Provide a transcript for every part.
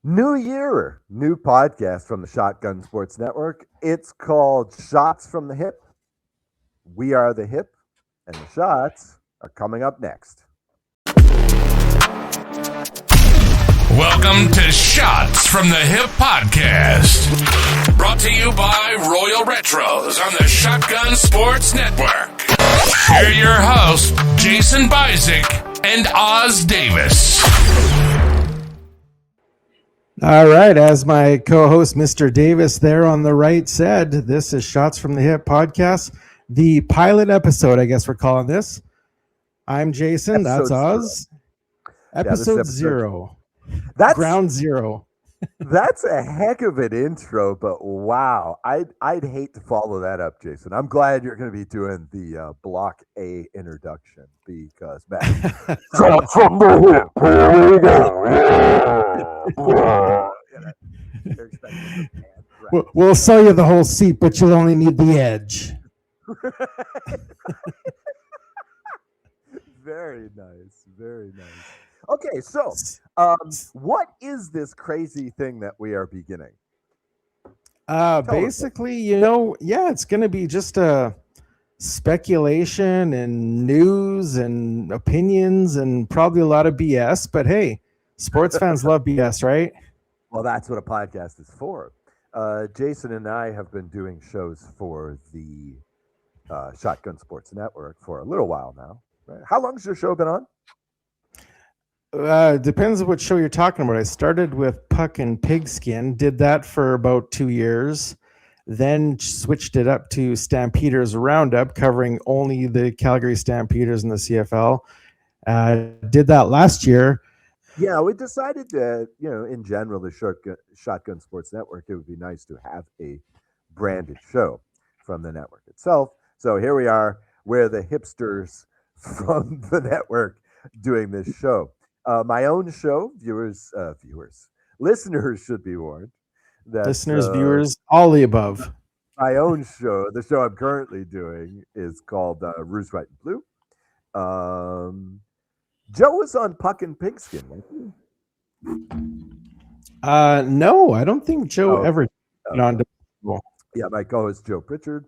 New year, new podcast from the Shotgun Sports Network. It's called Shots from the Hip. We are the hip, and the shots are coming up next. Welcome to Shots from the Hip podcast. Brought to you by Royal Retros on the Shotgun Sports Network. Here are your hosts, Jason Bizik and Oz Davis. All right, as my co-host Mr. Davis there on the right said, this is Shots from the Hip podcast, the pilot episode, I guess we're calling this. I'm Jason, that's Oz. Episode 0. That's ground zero. That's a heck of an intro, but wow, I'd hate to follow that up, Jason. I'm glad you're going to be doing the Block A introduction because, man, Shots from the Hip, here we go. They're expecting the pan, right? We'll sell you the whole seat, but you'll only need the edge. Very nice, very nice. Okay, so what is this crazy thing that we are beginning? Basically, it's going to be just a speculation and news and opinions and probably a lot of BS. But hey, sports fans love BS, right? Well, that's what a podcast is for. Jason and I have been doing shows for the Shotgun Sports Network for a little while now. Right? How long has your show been on? Depends on what show you're talking about. I started with Puck and Pigskin, did that for about 2 years, then switched it up to Stampeders Roundup, covering only the Calgary Stampeders in the CFL. Did that last year. Yeah, we decided that, in general, the Shotgun Sports Network, it would be nice to have a branded show from the network itself. So here we are. We're the hipsters from the network doing this show. My own show, listeners should be warned. That, listeners, viewers, all the above. My own show, the show I'm currently doing, is called Rouge, White, and Blue. Joe was on Puck and Pigskin, wasn't he? No, I don't think Joe ever on. Yeah, my co-host Joe Pritchard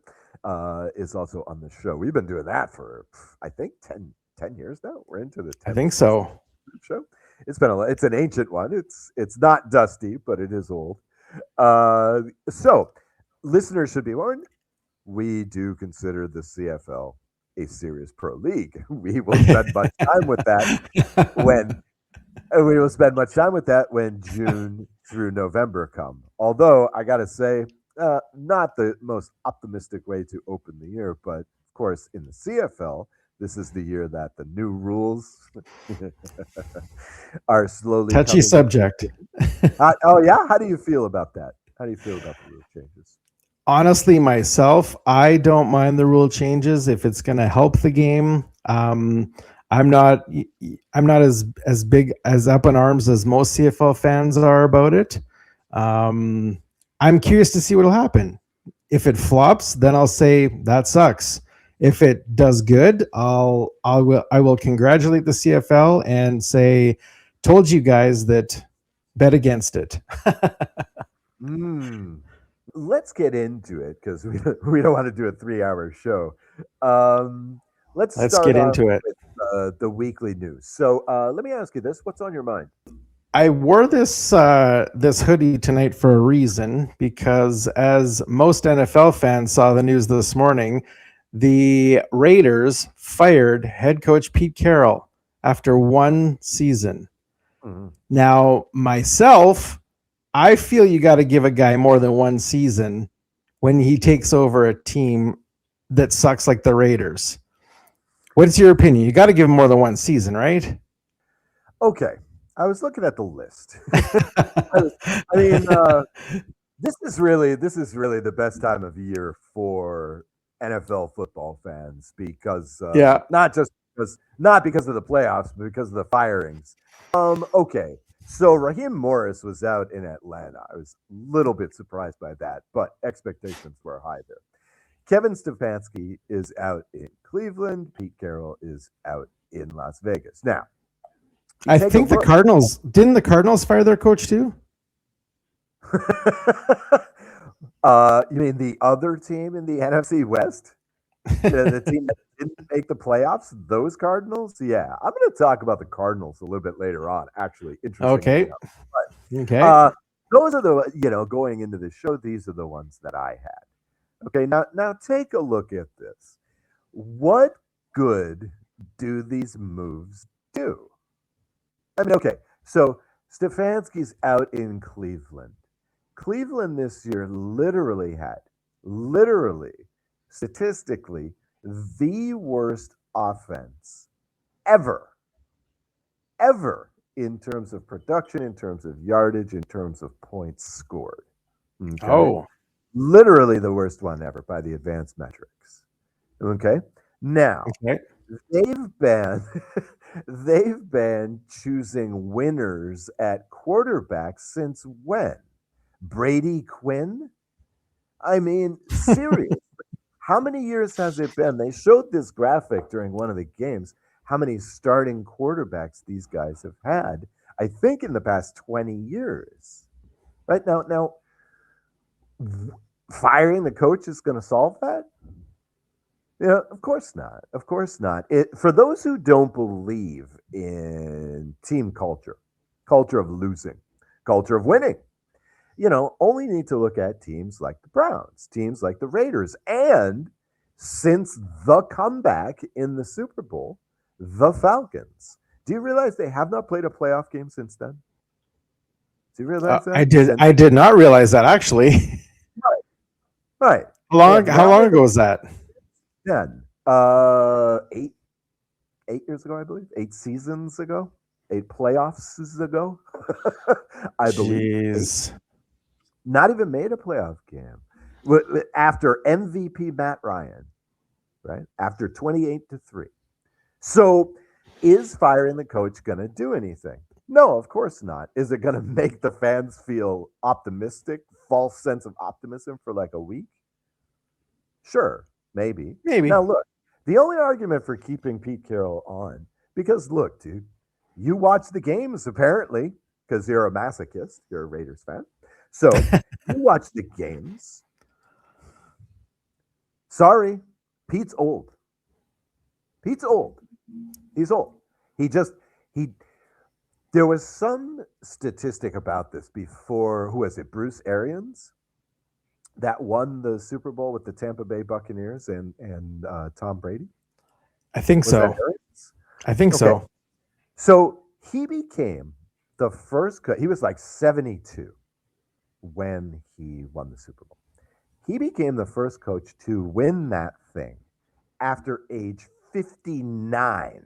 is also on the show. We've been doing that for, I think, 10 years now. We're into the 10th I think so. Show. It's an ancient one. It's not dusty, but it is old. So listeners should be warned. We do consider the CFL a serious pro league. We will spend much time with that when June through November come. Although I got to say, not the most optimistic way to open the year, but of course in the CFL, this is the year that the new rules are slowly touchy subject. How do you feel about that? How do you feel about the rule changes? Honestly, myself, I don't mind the rule changes if it's going to help the game. I'm not as big as up in arms as most CFL fans are about it. I'm curious to see what will happen. If it flops, then I'll say that sucks. If it does good, I will congratulate the CFL and say, told you guys that, bet against it. Let's get into it because we don't want to do a 3-hour show. Let's get into it. With, the weekly news. So let me ask you this: what's on your mind? I wore this hoodie tonight for a reason, because as most NFL fans saw the news this morning, the Raiders fired head coach Pete Carroll after 1 season. Mm-hmm. Now, myself, I feel you got to give a guy more than 1 season when he takes over a team that sucks like the Raiders. What's your opinion? You got to give him more than 1 season, right? Okay. I was looking at the list. This is really the best time of year for NFL football fans because not because of the playoffs, but because of the firings. Okay. So Raheem Morris was out in Atlanta. I was a little bit surprised by that, but expectations were high there. Kevin Stefanski is out in Cleveland. Pete Carroll is out in Las Vegas. Now, I think the Cardinals, didn't the Cardinals fire their coach too? You mean the other team in the NFC West? The team that didn't make the playoffs? Those Cardinals? Yeah, I'm going to talk about the Cardinals a little bit later on. Actually, interestingly enough. But, Okay. those are the going into the show. These are the ones that I had. Okay, now take a look at this. What good do these moves do? I mean, okay, so Stefanski's out in Cleveland. Cleveland this year literally, statistically, the worst offense ever, in terms of production, in terms of yardage, in terms of points scored. Okay? Oh, Literally the worst one ever by the advanced metrics. Okay? Now, okay. they've been they've been choosing winners at quarterback since when? Brady Quinn? I mean, seriously. How many years has it been? They showed this graphic during one of the games, how many starting quarterbacks these guys have had, I think in the past 20 years. Right now, firing the coach is going to solve that? Yeah, of course not. Of course not. For those who don't believe in team culture, culture of losing, culture of winning, only need to look at teams like the Browns, teams like the Raiders, and since the comeback in the Super Bowl, the Falcons. Do you realize they have not played a playoff game since then? Do you realize that? I did not realize that actually. Right. How long ago was that? Then, 8 years ago, I believe. 8 seasons ago. 8 playoffs ago. I believe. 8. Not even made a playoff game. After MVP Matt Ryan, right? After 28-3. So is firing the coach going to do anything? No, of course not. Is it going to make the fans feel optimistic, false sense of optimism for like a week? Sure, maybe. Now, look, the only argument for keeping Pete Carroll on, because look, dude, you watch the games apparently because you're a masochist, you're a Raiders fan. So you watch the games. Sorry, Pete's old. He's old. There was some statistic about this before, who was it, Bruce Arians, that won the Super Bowl with the Tampa Bay Buccaneers and Tom Brady? I think so. So he became the first, he was like 72 when he won the Super Bowl. He became the first coach to win that thing after age 59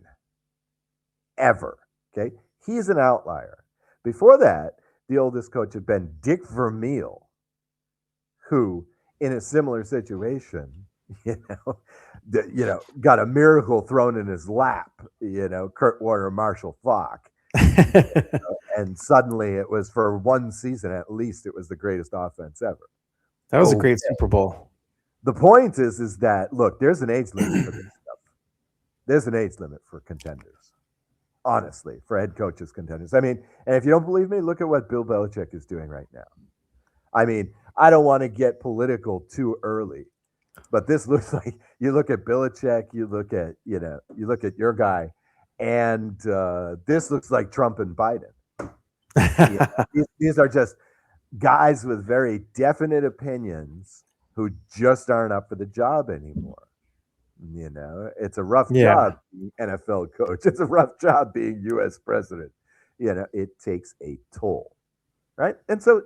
ever. Okay. He's an outlier. Before that, the oldest coach had been Dick Vermeil, who, in a similar situation, got a miracle thrown in his lap, Kurt Warner, Marshall Faulk. And suddenly it was, for one season at least, it was the greatest offense ever. That was a great Super Bowl. The point is that, look, there's an age limit for this stuff. There's an age limit for contenders. Honestly, for head coaches, contenders. I mean, and if you don't believe me, look at what Bill Belichick is doing right now. I mean, I don't want to get political too early, but this looks like, you look at Belichick, you look at your guy, and this looks like Trump and Biden. These are just guys with very definite opinions who just aren't up for the job anymore. It's a rough job being NFL coach. It's a rough job being U.S. president. It takes a toll, right? And so,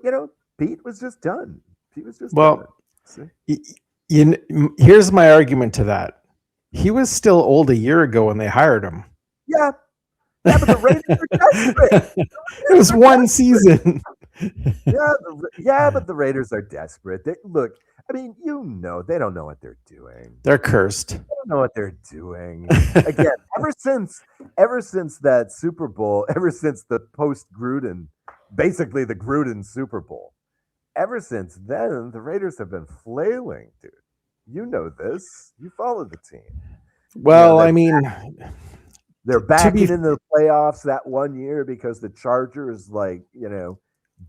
Pete was just done. He was just done. Here's my argument to that. He was still old a year ago when they hired him. Yeah, but the Raiders are desperate. It was one season. But the Raiders are desperate. Look, I mean, they don't know what they're doing. They're cursed. They don't know what they're doing. Again, ever since that Super Bowl, ever since the post-Gruden, basically the Gruden Super Bowl, ever since then, the Raiders have been flailing, dude. You know this. You follow the team. Well, they're backing into the playoffs that one year because the Chargers,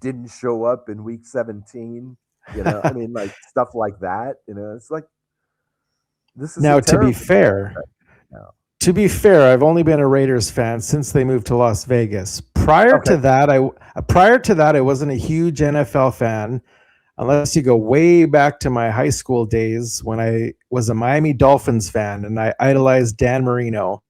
didn't show up in week 17. I mean, like stuff like that. It's like this is Now, a terrible right now. to be fair, I've only been a Raiders fan since they moved to Las Vegas. Prior Okay, to that, I wasn't a huge NFL fan, unless you go way back to my high school days when I was a Miami Dolphins fan and I idolized Dan Marino.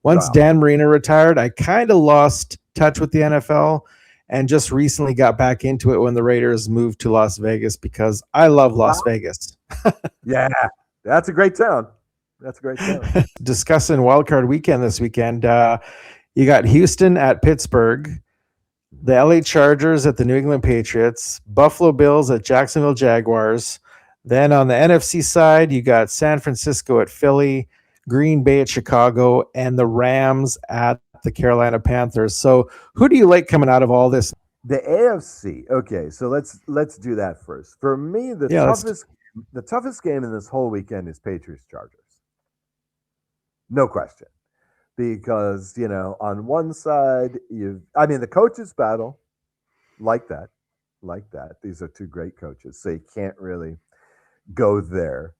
Once wow. Dan Marino retired, I kind of lost touch with the NFL and just recently got back into it when the Raiders moved to Las Vegas because I love Wow. Las Vegas. Yeah, that's a great town. That's a great town. Discussing wildcard weekend this weekend. You got Houston at Pittsburgh, the LA Chargers at the New England Patriots, Buffalo Bills at Jacksonville Jaguars. Then on the NFC side, you got San Francisco at Philly, Green Bay at Chicago, and the Rams at the Carolina Panthers. So who do you like coming out of all this? The AFC. Okay, so let's do that first. For me, the toughest game in this whole weekend is Patriots Chargers. No question. Because, on one side, the coaches battle, like that. These are two great coaches, so you can't really go there.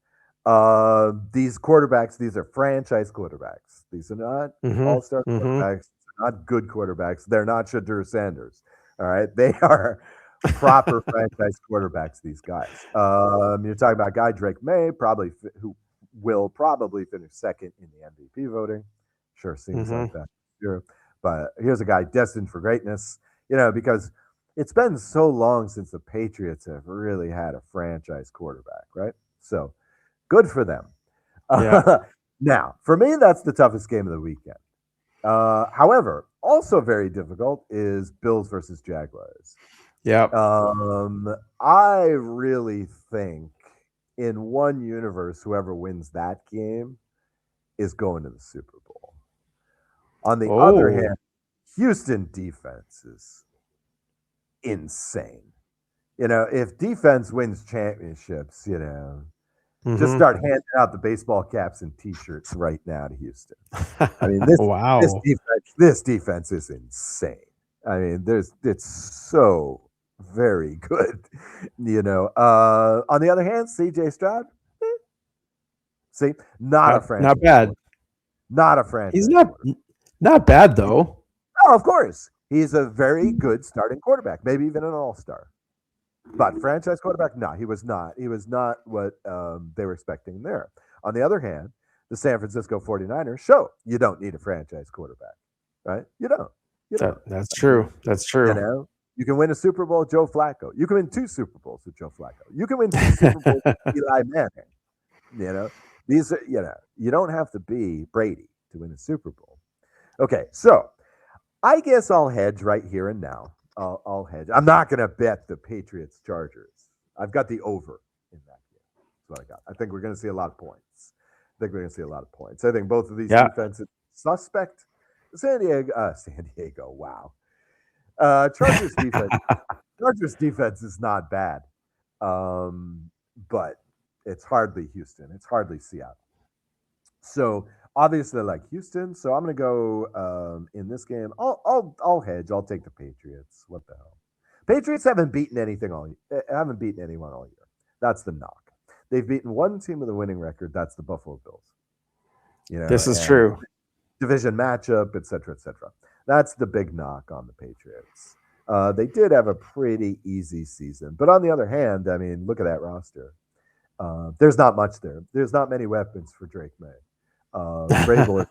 These quarterbacks, these are franchise quarterbacks. These are not all-star quarterbacks, not good quarterbacks. They're not Shadur Sanders, all right? They are proper franchise quarterbacks, these guys. You're talking about a guy, Drake May, who will probably finish second in the MVP voting. Sure seems like that. Sure. But here's a guy destined for greatness, because it's been so long since the Patriots have really had a franchise quarterback, right? So good for them. Yeah. Now, for me, that's the toughest game of the weekend. However, also very difficult is Bills versus Jaguars. Yeah. I really think in one universe, whoever wins that game is going to the Super Bowl. On the other hand, Houston defense is insane. If defense wins championships, just start handing out the baseball caps and T-shirts right now to Houston. I mean, this defense is insane. I mean, it's so very good. On the other hand, CJ Stroud, not a franchise. Not bad. Not a franchise. He's not bad though. Oh, of course. He's a very good starting quarterback, maybe even an all-star. But franchise quarterback, no, he was not. He was not what they were expecting there. On the other hand, the San Francisco 49ers show you don't need a franchise quarterback, right? You don't. That's true. That's true. You can win a Super Bowl with Joe Flacco. You can win 2 Super Bowls with Joe Flacco. You can win 2 Super Bowls with Eli Manning. These are, you don't have to be Brady to win a Super Bowl. Okay, so I guess I'll hedge right here and now. I'll hedge. I'm not going to bet the Patriots Chargers. I've got the over in that game. That's what I got. I think we're going to see a lot of points. I think both of these defenses suspect. San Diego. Wow. Chargers defense. Chargers defense is not bad, but it's hardly Houston. It's hardly Seattle. So obviously, I like Houston. So I'm going to go in this game. I'll hedge. I'll take the Patriots. What the hell? Patriots haven't beaten anything haven't beaten anyone all year. That's the knock. They've beaten one team with a winning record. That's the Buffalo Bills. This is true. Division matchup, et cetera, et cetera. That's the big knock on the Patriots. They did have a pretty easy season. But on the other hand, I mean, look at that roster. There's not much there. There's not many weapons for Drake May. Vrabel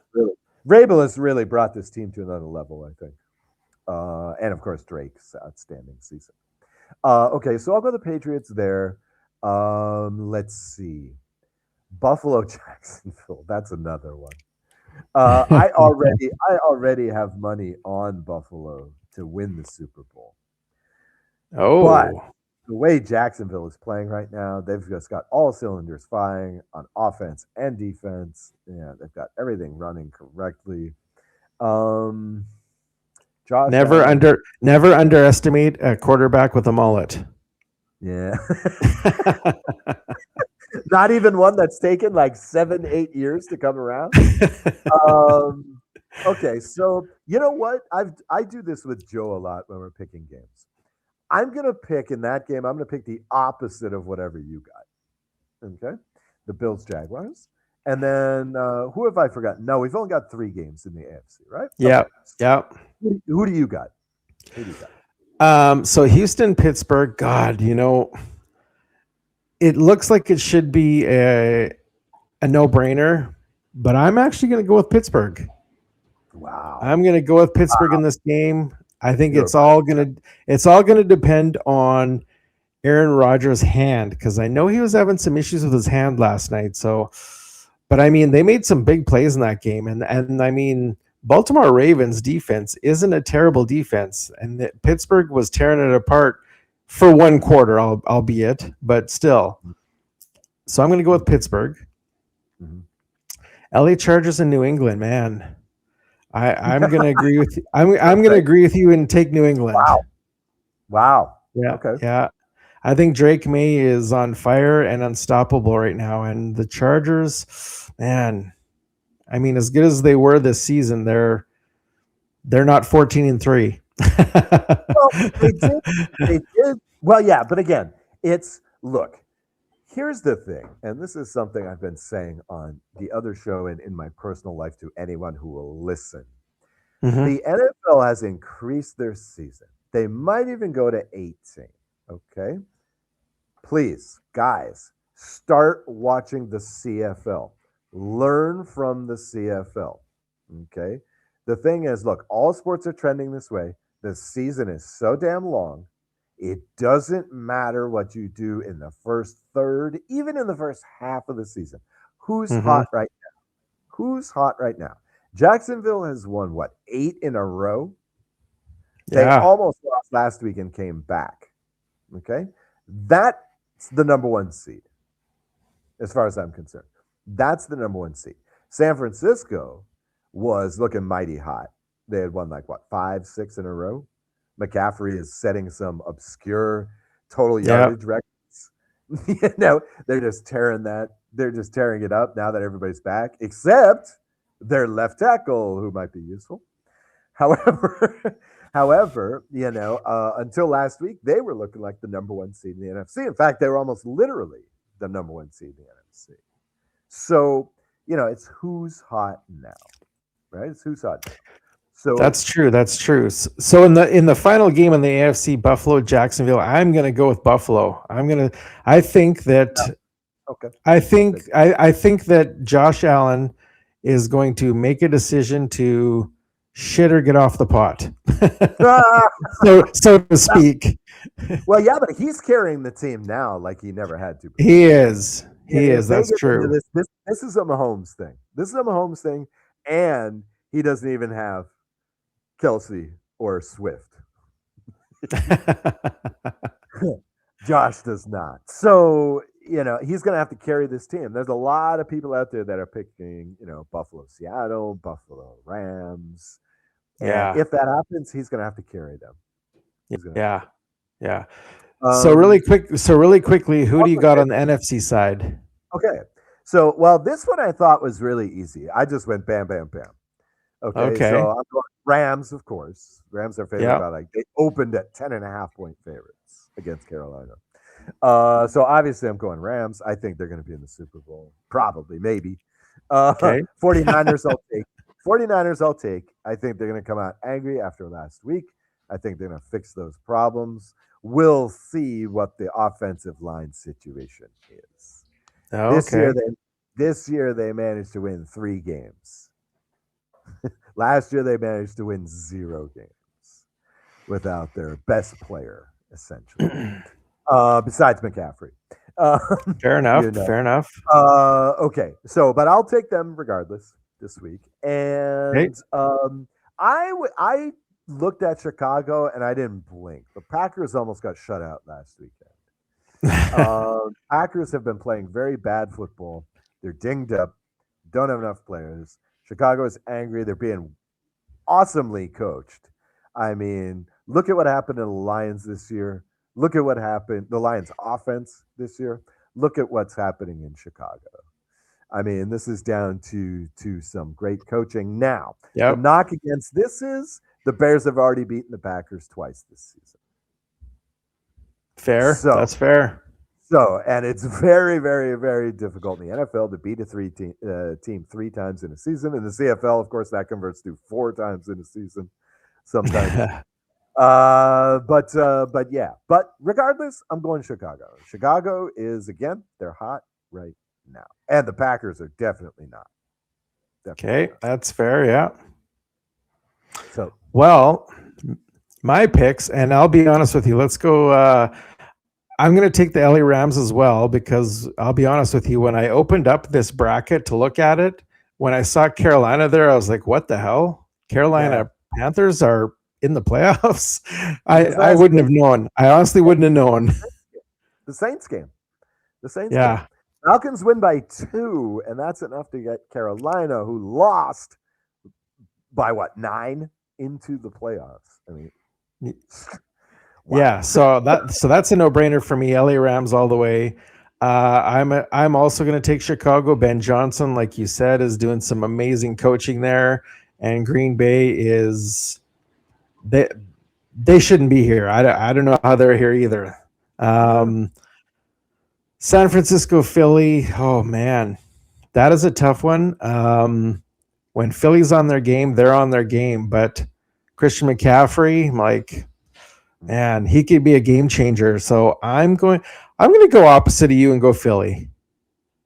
has really brought this team to another level, I think. And, of course, Drake's outstanding season. Okay, so I'll go the Patriots there. Let's see. Buffalo, Jacksonville. That's another one. I already have money on Buffalo to win the Super Bowl. Oh, but the way Jacksonville is playing right now, they've just got all cylinders firing on offense and defense. Yeah, they've got everything running correctly. Never underestimate a quarterback with a mullet. Yeah. Not even one that's taken like 7-8 years to come around. Okay, so you know what? I do this with Joe a lot when we're picking games. I'm going to pick in that game, I'm going to pick the opposite of whatever you got. Okay? The Bills Jaguars. And then who have I forgotten? No, we've only got 3 games in the AFC, right? Yeah. Okay. Yeah. Who do you got? So Houston, Pittsburgh, God, it looks like it should be a no-brainer, but I'm actually going to go with Pittsburgh. Wow. I'm going to go with Pittsburgh in this game. I think it's all going to depend on Aaron Rodgers' hand, because I know he was having some issues with his hand last night. So, but I mean, they made some big plays in that game, and I mean, Baltimore Ravens defense isn't a terrible defense, and Pittsburgh was tearing it apart for one quarter, albeit, but still. So I'm going to go with Pittsburgh. Mm-hmm. LA Chargers in New England, man. I'm going to agree with you. I'm going to agree with you and take New England. Wow. Yeah. Okay. Yeah. I think Drake May is on fire and unstoppable right now, and the Chargers, man. I mean, as good as they were this season, they're not 14-3. Well, they did. Well, yeah, but again, look. Here's the thing, and this is something I've been saying on the other show and in my personal life to anyone who will listen. Mm-hmm. The NFL has increased their season. They might even go to 18. Okay? Please, guys, start watching the CFL. Learn from the CFL. Okay? The thing is, look, all sports are trending this way. The season is so damn long. It doesn't matter what you do in the first third, even in the first half of the season. Who's hot right now? Who's hot right now? Jacksonville has won, 8 in a row? They almost lost last week and came back. Okay? That's the number 1 seed, as far as I'm concerned. That's the number 1 seed. San Francisco was looking mighty hot. They had won 5, 6 in a row. McCaffrey is setting some obscure total yardage records. They're just tearing it up now that everybody's back, except their left tackle, who might be useful. However, until last week, they were looking like the number 1 seed in the NFC. In fact, they were almost literally the number 1 seed in the NFC. So, it's who's hot now, right? It's who's hot now. So That's true. So in the final game in the AFC, Buffalo, Jacksonville, I'm going to go with Buffalo. I think that Josh Allen is going to make a decision to shit or get off the pot, so to speak. Well, yeah, but he's carrying the team now like he never had to before. He is. That's true. This is a Mahomes thing. And he doesn't even have Kelsey or Swift. Josh does not. So, he's going to have to carry this team. There's a lot of people out there that are picking, Buffalo, Seattle, Buffalo, Rams. And if that happens, he's going to have to carry them. Yeah. So really quickly, who do you got on the NFC side? Okay. So, this one I thought was really easy. I just went bam, bam, bam. Okay. So I'm going Rams, of course. Rams are favored by they opened at 10.5-point favorites against Carolina. So obviously I'm going Rams. I think they're going to be in the Super Bowl. Probably, maybe. 49ers I'll take. I think they're going to come out angry after last week. I think they're going to fix those problems. We'll see what the offensive line situation is. This year they managed to win 3 games. Last year, they managed to win 0 games without their best player, essentially, besides McCaffrey. Fair enough. Okay, but I'll take them regardless this week. And I looked at Chicago, and I didn't blink. The Packers almost got shut out last weekend. Packers have been playing very bad football. They're dinged up, don't have enough players. Chicago is angry. They're being awesomely coached. I mean, look at what happened to the Lions this year. Look at what happened, the Lions offense this year. Look at what's happening in Chicago. I mean, this is down to some great coaching. Now, the knock against this is the Bears have already beaten the Packers twice this season. Fair. That's fair. So, and it's very, very, very difficult in the NFL to beat a team 3 times in a season. In the CFL, of course, that converts to 4 times in a season sometimes. But yeah. But regardless, I'm going Chicago. Chicago is, again, they're hot right now. And the Packers are definitely not. Okay, that's fair, yeah. So, well, my picks, and I'll be honest with you, let's go. I'm going to take the LA Rams as well, because I'll be honest with you, when I opened up this bracket to look at it, when I saw Carolina there, I was like, what the hell? Carolina Panthers are in the playoffs? I wouldn't have known. I honestly wouldn't have known. The Saints game. Game. Falcons win by 2, and that's enough to get Carolina, who lost by 9 into the playoffs. I mean, wow. Yeah. So that's a no-brainer for me. LA Rams all the way. I'm also going to take Chicago. Ben Johnson, like you said, is doing some amazing coaching there, and Green Bay is they shouldn't be here. I don't know how they're here either. San Francisco, Philly. Oh man, that is a tough one. When Philly's on their game, they're on their game. But Christian McCaffrey, like, man, he could be a game changer. So I'm going to go opposite of you and go Philly.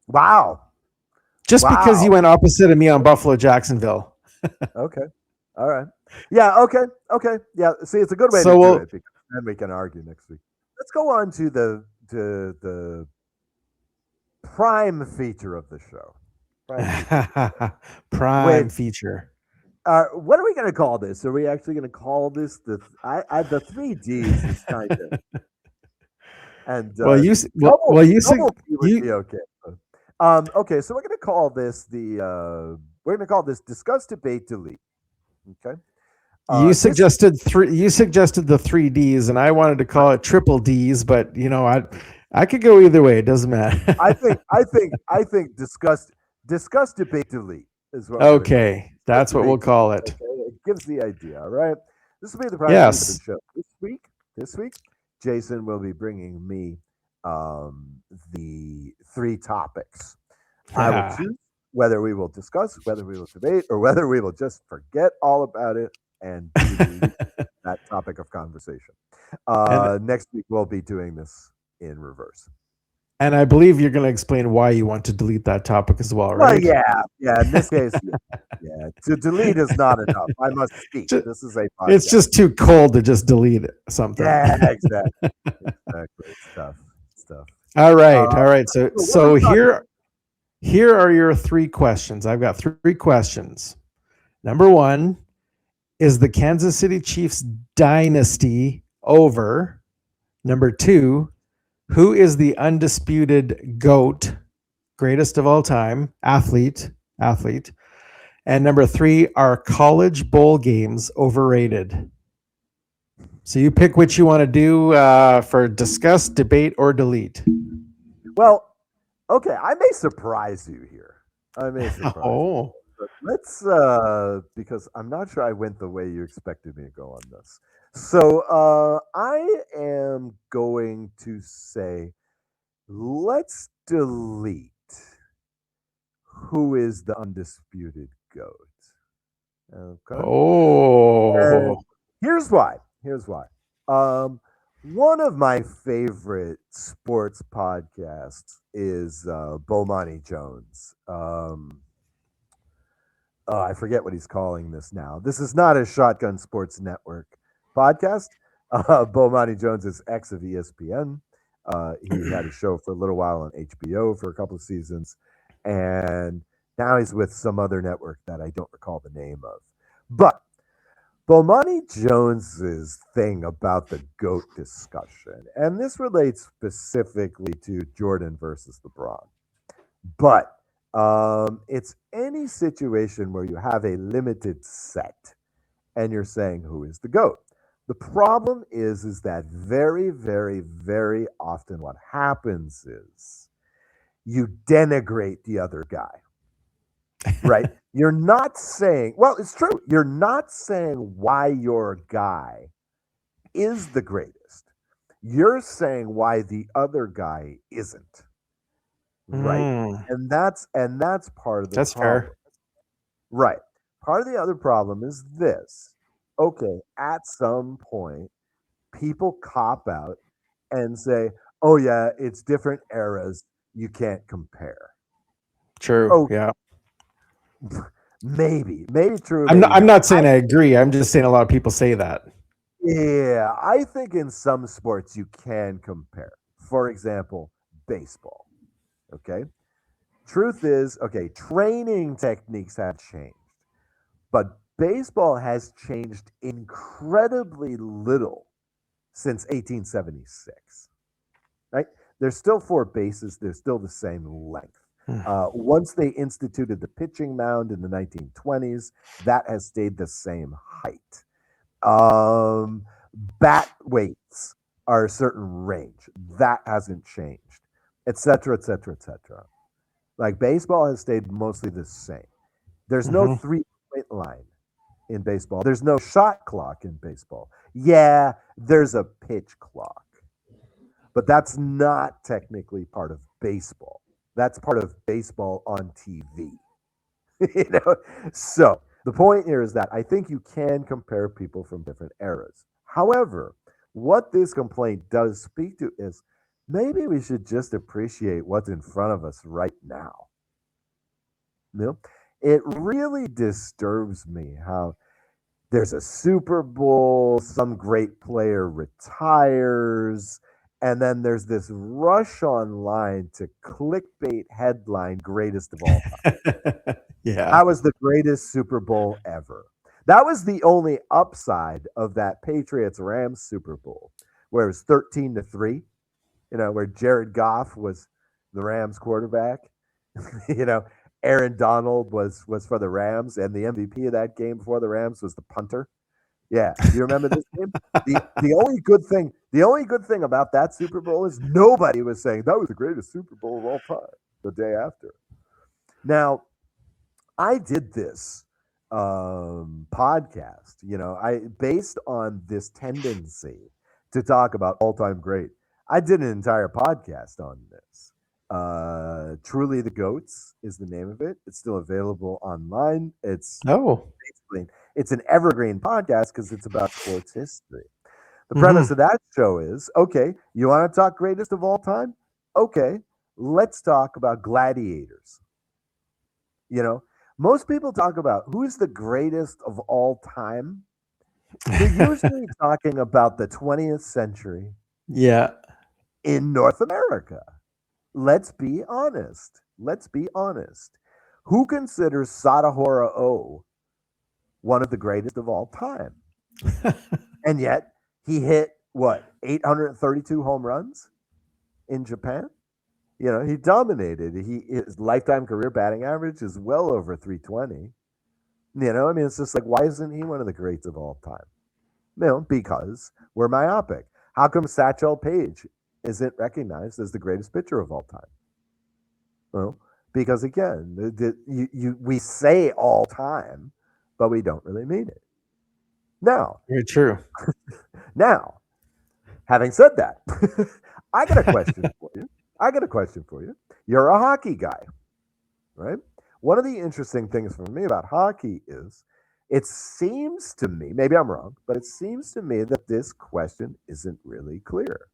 Wow. Just because you went opposite of me on Buffalo, Jacksonville. Okay. All right. Yeah. Okay. Yeah. See, it's a good way to do it, because then we can argue next week. Let's go on to the prime feature of the show. Prime feature. What are we going to call this? Are we actually going to call this the 3 Ds? Is kind of. And you said okay. Okay, so we're going to call this discuss, debate, delete. Okay. You suggested the 3 Ds, and I wanted to call it triple Ds, but I could go either way. It doesn't matter. I think discuss, debate, delete is what. Okay, that's what we'll call it. Okay? It gives the idea. All right. This will be the primary show this week. Jason will be bringing me the 3 topics. I will choose whether we will discuss, whether we will debate, or whether we will just forget all about it and delete that topic of conversation. Next week we'll be doing this in reverse. And I believe you're going to explain why you want to delete that topic as well, right? Well, yeah. In this case, to delete is not enough. I must speak. This is a podcast. It's just too cold to just delete something. Yeah, exactly. Stuff. All right. So here are your 3 questions. I've got 3 questions. Number 1, is the Kansas City Chiefs dynasty over? Number 2, who is the undisputed GOAT, greatest of all time, athlete? And number 3, are college bowl games overrated? So you pick which you want to do for discuss, debate, or delete. Well, okay, I may surprise you here. But let's, because I'm not sure I went the way you expected me to go on this. So I am going to say, let's delete who is the undisputed GOAT. Okay. Oh. Here's why. One of my favorite sports podcasts is Bomani Jones. I forget what he's calling this now. This is not a Shotgun Sports Network podcast. Bomani Jones is ex of ESPN. He had a show for a little while on HBO for a couple of seasons, and now he's with some other network that I don't recall the name of. But Bomani Jones's thing about the GOAT discussion, and this relates specifically to Jordan versus LeBron, but it's any situation where you have a limited set and you're saying who is the GOAT. The problem is that very, very, very often what happens is you denigrate the other guy, right? You're not saying, well, it's true. You're not saying why your guy is the greatest. You're saying why the other guy isn't. Right. And that's part of the That's problem. fair. Right. Part of the other problem is this. Okay, at some point, people cop out and say, "Oh yeah, it's different eras. You can't compare." True. Oh, Yeah. maybe true. I'm not saying I agree. I'm just saying a lot of people say that. Yeah, I think in some sports you can compare. For example, baseball. Okay. Truth is, okay, training techniques have changed, but baseball has changed incredibly little since 1876. Right? There's still 4 bases. They're still the same length. Once they instituted the pitching mound in the 1920s, that has stayed the same height. Bat weights are a certain range. That hasn't changed, et cetera, et cetera, et cetera. Like baseball has stayed mostly the same. There's no 3-point line in baseball. There's no shot clock in baseball. Yeah, there's a pitch clock. But that's not technically part of baseball. That's part of baseball on TV. So the point here is that I think you can compare people from different eras. However, what this complaint does speak to is maybe we should just appreciate what's in front of us right now. It really disturbs me how there's a Super Bowl, some great player retires, and then there's this rush online to clickbait headline greatest of all time. Yeah. That was the greatest Super Bowl ever. That was the only upside of that Patriots-Rams Super Bowl, where it was 13-3, where Jared Goff was the Rams quarterback. Aaron Donald was for the Rams, and the MVP of that game before the Rams was the punter. Yeah, you remember this game? The only good thing about that Super Bowl is nobody was saying that was the greatest Super Bowl of all time the day after. Now, I did this podcast, based on this tendency to talk about all-time great. I did an entire podcast on this. Truly the Goats is the name of it. It's still available online. It's an evergreen podcast because it's about sports history. The premise of that show is, okay, you want to talk greatest of all time? Okay, let's talk about gladiators. Most people talk about who's the greatest of all time. They're usually talking about the 20th century. Yeah. In North America. Let's be honest. Who considers Sadahora O one of the greatest of all time? And yet he hit 832 home runs in Japan? He dominated. His lifetime career batting average is well over 320. It's just like, why isn't he one of the greats of all time? Because we're myopic. How come Satchel Paige isn't recognized as the greatest pitcher of all time? Well, because again, we say all time, but we don't really mean it. Now, very true. Now, having said that, I got a question for you. You're a hockey guy, right? One of the interesting things for me about hockey is it seems to me, maybe I'm wrong, but it seems to me that this question isn't really clear.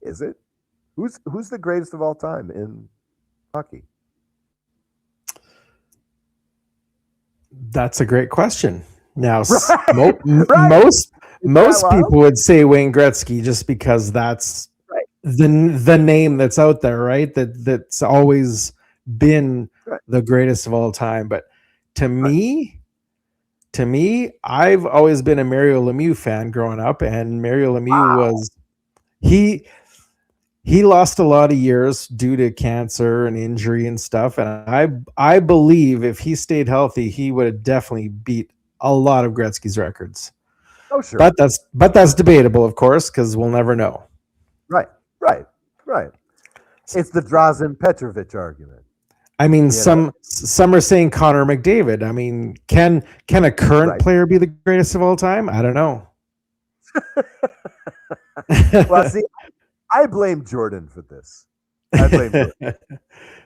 Is it? Who's the greatest of all time in hockey? That's a great question. Now, Right. most people would say Wayne Gretzky just because that's the name that's out there, right? That's always been the greatest of all time. But to me, I've always been a Mario Lemieux fan growing up, and Mario Lemieux was he lost a lot of years due to cancer and injury and stuff. And I believe if he stayed healthy, he would have definitely beat a lot of Gretzky's records. Oh, sure. But that's debatable, of course, because we'll never know. Right. It's the Drazen Petrovic argument. I mean, some are saying Connor McDavid. I mean, can a current player be the greatest of all time? I don't know. Well, see, I blame Jordan for this. I blame Jordan.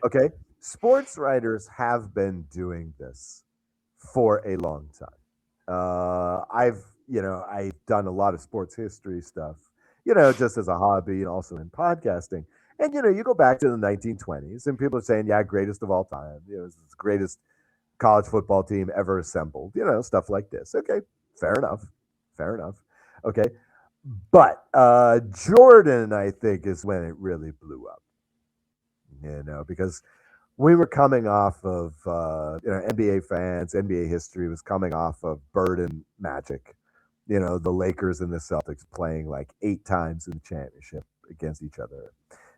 Okay. Sports writers have been doing this for a long time. I've done a lot of sports history stuff, just as a hobby and also in podcasting. And, you go back to the 1920s and people are saying, yeah, greatest of all time. It's the greatest college football team ever assembled, stuff like this. Okay. Fair enough. Fair enough. Okay. But Jordan, I think, is when it really blew up, because we were coming off of, NBA fans, NBA history was coming off of Bird and Magic, the Lakers and the Celtics playing like 8 times in the championship against each other.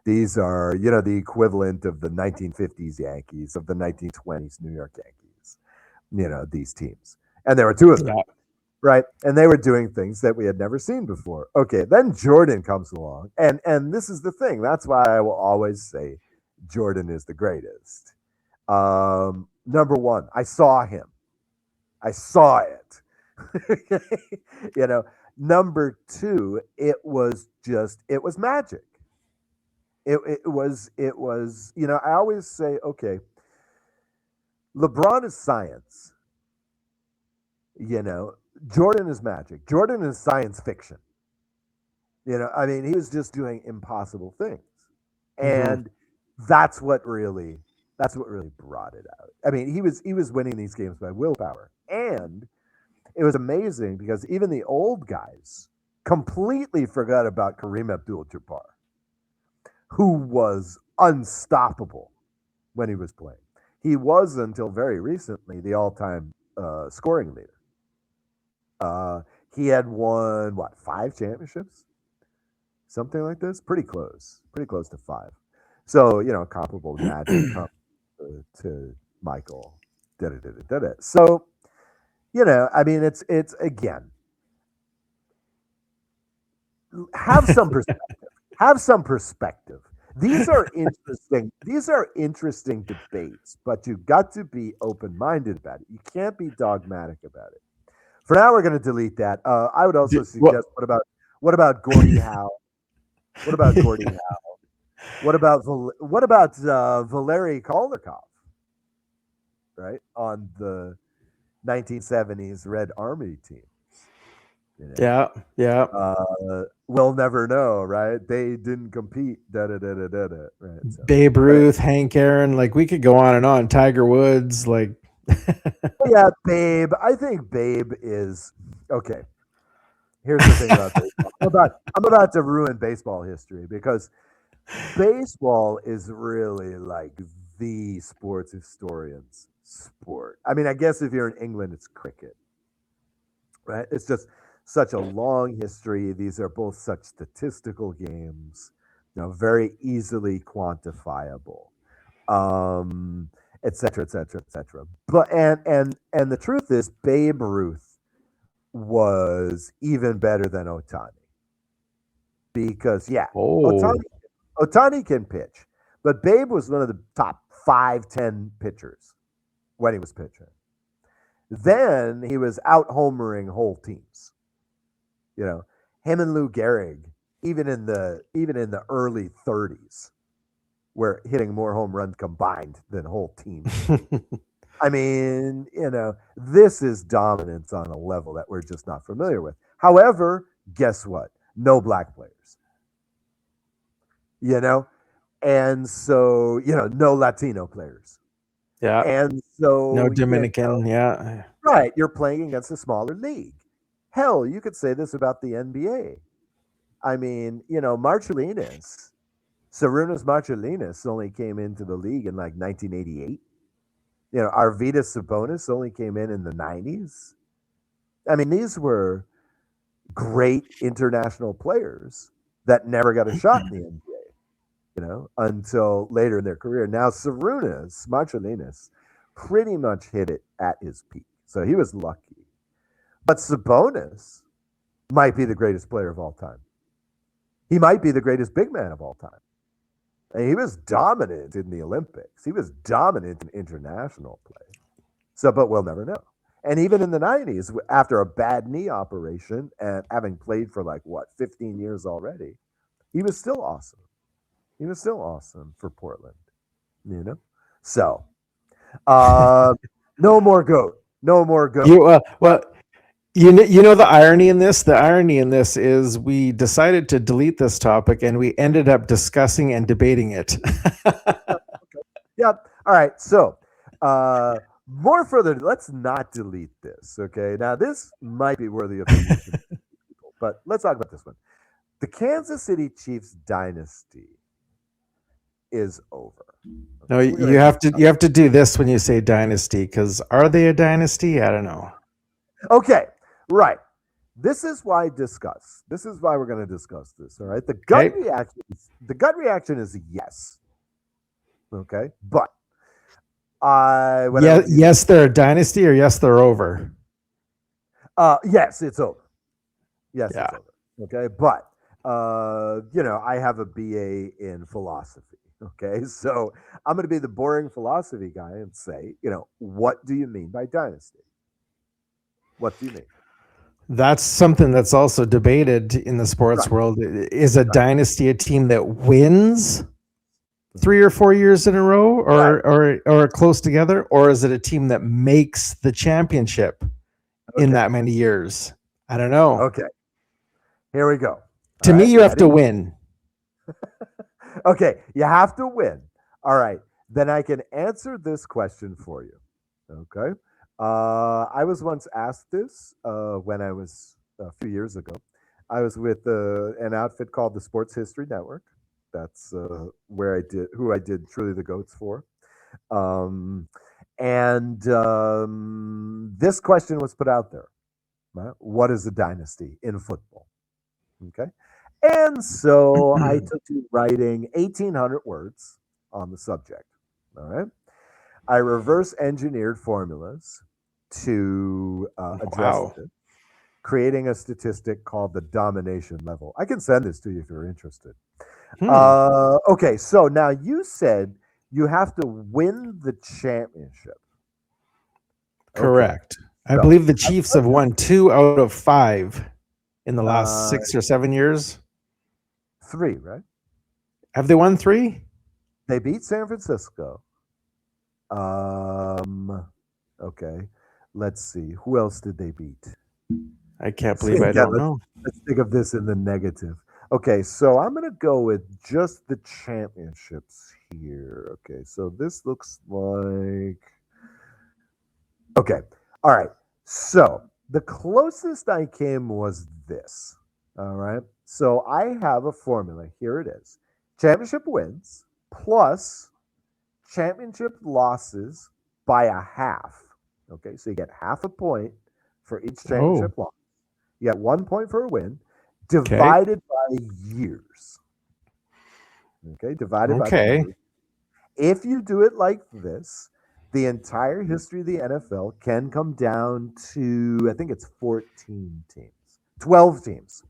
These are, the equivalent of the 1950s Yankees, of the 1920s New York Yankees, these teams. And there were 2 of them. Yeah. Right. And they were doing things that we had never seen before. Okay. Then Jordan comes along. And this is the thing. That's why I will always say Jordan is the greatest. Number one, I saw him. I saw it. Number 2, it was magic. It was, I always say, okay, LeBron is science. Jordan is magic. Jordan is science fiction. He was just doing impossible things. And that's what really brought it out. He was winning these games by willpower. And it was amazing because even the old guys completely forgot about Kareem Abdul-Jabbar, who was unstoppable when he was playing. He was, until very recently, the all-time scoring leader. He had won 5 championships, something like this. Pretty close to 5. So comparable Magic to Michael. So it's again. Have some perspective. Have some perspective. These are interesting. These are interesting debates, but you've got to be open-minded about it. You can't be dogmatic about it. For now, we're going to delete that. I would also suggest, what about Gordie Howe? What about Gordie Howe? What about Valery Kolnikov? Right, on the 1970s Red Army team. Yeah. We'll never know, right? They didn't compete. Right. So, Babe Ruth, Hank Aaron, we could go on and on. Tiger Woods, Yeah, Babe. I think Babe is okay. Here's the thing about baseball. I'm about to ruin baseball history because baseball is really like the sports historian's sport. I guess if you're in England, it's cricket, right? It's just such a long history. These are both such statistical games, very easily quantifiable, et cetera, et cetera, et cetera. But and the truth is, Babe Ruth was even better than Ohtani because Ohtani can pitch, but Babe was one of the top 5-10 pitchers when he was pitching. Then he was out homering whole teams. Him and Lou Gehrig, even in the early 30s, were hitting more home runs combined than whole teams. This is dominance on a level that we're just not familiar with. However, guess what? No black players. And so, no Latino players. Yeah. And so no Dominican, yeah. Right. You're playing against a smaller league. Hell, you could say this about the NBA. Marcellinus, Sarunas Marcellinus only came into the league in 1988. Arvydas Sabonis only came in the 90s. These were great international players that never got a shot in the NBA, until later in their career. Now, Sarunas Marcellinus pretty much hit it at his peak. So he was lucky. But Sabonis might be the greatest player of all time. He might be the greatest big man of all time. And he was dominant in the Olympics. He was dominant in international play. So, but we'll never know. And even in the 90s, after a bad knee operation and having played for 15 years already, he was still awesome. He was still awesome for Portland, So, no more GOAT. No more GOAT. You know the irony in this? The irony in this is we decided to delete this topic and we ended up discussing and debating it. Yep. All right. So, more further, let's not delete this. Okay. Now, this might be worthy of deletion, but let's talk about this one. The Kansas City Chiefs dynasty is over. No, you have to do this when you say dynasty, because are they a dynasty? I don't know. Okay. Right. This is why we're going to discuss this. All right. The gut reaction is yes. Okay. But yes, they're a dynasty, or yes, they're over. Yes, it's over. Yes, yeah. It's over. Okay. But I have a BA in philosophy. Okay. So I'm going to be the boring philosophy guy and say, what do you mean by dynasty? What do you mean? That's something that's also debated in the sports world. Is a dynasty a team that wins 3 or 4 years in a row, or close together, or is it a team that makes the championship in that many years? I don't know. Okay. Here we go. To me, you have to win. Okay, you have to win. All right. Then I can answer this question for you. Okay. I was once asked this when I was a few years ago. I was with an outfit called the Sports History Network. That's who I did Truly the Goats for. This question was put out there. Right? What is a dynasty in football? Okay. And so I took to writing 1,800 words on the subject. All right. I reverse engineered formulas to address it, creating a statistic called the domination level. I can send this to you if you're interested. Okay, so now you said you have to win the championship. Correct. Okay. I believe the Chiefs have won 2 out of 5 in the last 6 or 7 years. 3, right? Have they won 3? They beat San Francisco. Okay. Let's see. Who else did they beat? I can't believe I don't know. Let's think of this in the negative. Okay, so I'm going to go with just the championships here. Okay, so this looks like... Okay, all right. So the closest I came was this. All right. So I have a formula. Here it is. Championship wins plus championship losses by a half. Okay, so you get half a point for each championship loss. You get 1 point for a win, divided by years. Okay, divided by years. If you do it like this, the entire history of the NFL can come down to, I think it's 14 teams. 12 teams.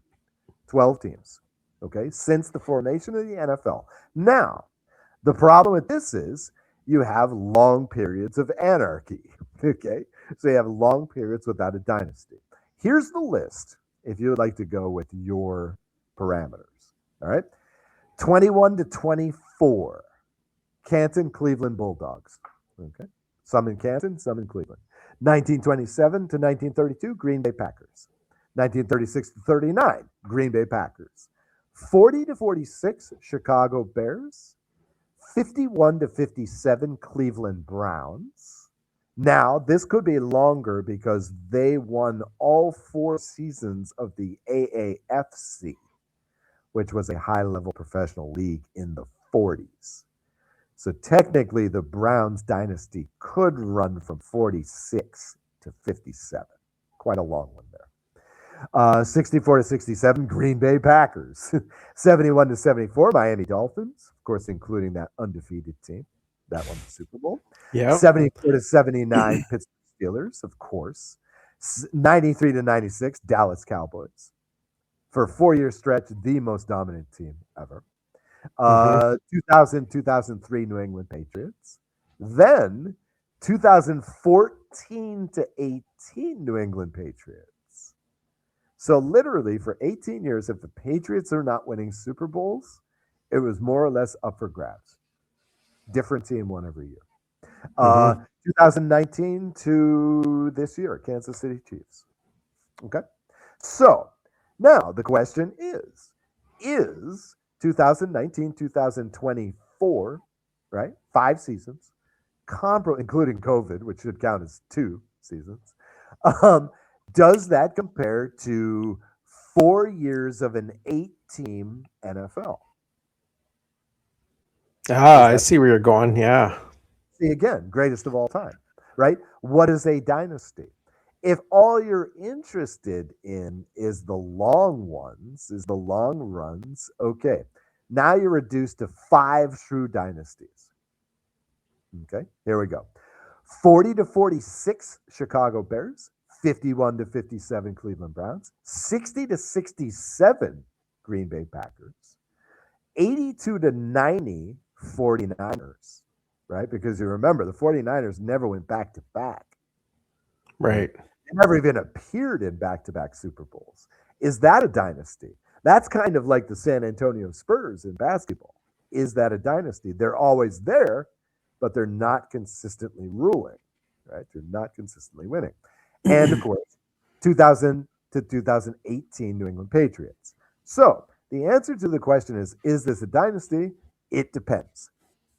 12 teams. Okay, since the formation of the NFL. Now, the problem with this is you have long periods of anarchy. Okay, so you have long periods without a dynasty. Here's the list if you would like to go with your parameters. All right, 21 to 24, Canton, Cleveland Bulldogs. Okay, some in Canton, some in Cleveland. 1927 to 1932, Green Bay Packers. 1936 to 39, Green Bay Packers. 40 to 46, Chicago Bears. 51 to 57, Cleveland Browns. Now, this could be longer because they won all 4 seasons of the AAFC, which was a high-level professional league in the 40s. So technically, the Browns dynasty could run from 46 to 57. Quite a long one there. 64 to 67, Green Bay Packers. 71 to 74, Miami Dolphins, of course, including that undefeated team that won the Super Bowl. Yeah. 74 to 79, Pittsburgh Steelers, of course. 93 to 96, Dallas Cowboys. For a 4-year stretch, the most dominant team ever. 2000, 2003, New England Patriots. Then 2014 to 18 New England Patriots. So literally for 18 years, if the Patriots are not winning Super Bowls, it was more or less up for grabs. Different team won every year. 2019 to this year, Kansas City Chiefs. Okay. So now the question is 2019, 2024, right? 5 seasons, including COVID, which should count as 2 seasons. Does that compare to 4 years of an 8-team NFL? I see where you're going. Yeah. See, again, greatest of all time, right? What is a dynasty? If all you're interested in is the long ones, is the long runs, okay. Now you're reduced to 5 true dynasties. Okay, here we go. 40 to 46 Chicago Bears, 51 to 57 Cleveland Browns, 60 to 67 Green Bay Packers, 82 to 90 49ers, right? Because you remember the 49ers never went back to back. Right. They never even appeared in back-to-back Super Bowls. Is that a dynasty? That's kind of like the San Antonio Spurs in basketball. Is that a dynasty? They're always there, but they're not consistently ruling, right? They're not consistently winning. And of course, 2000 to 2018 New England Patriots. So the answer to the question is this a dynasty? It depends.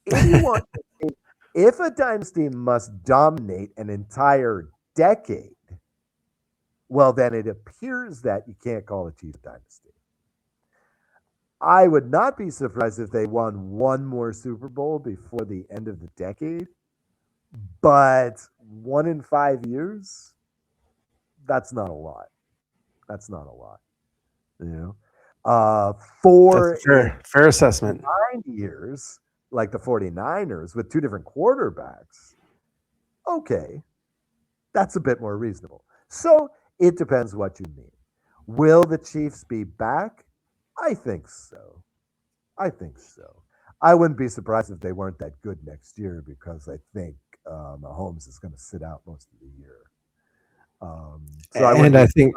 If a dynasty must dominate an entire decade, well, then it appears that you can't call a Chiefs dynasty. I would not be surprised if they won one more Super Bowl before the end of the decade, but 1 in 5 years, that's not a lot. That's not a lot, you know. 4 fair assessment. 9 years, like the 49ers with 2 different quarterbacks. Okay, that's a bit more reasonable. So it depends what you mean. Will the Chiefs be back? I think so. I wouldn't be surprised if they weren't that good next year because I think Mahomes is going to sit out most of the year.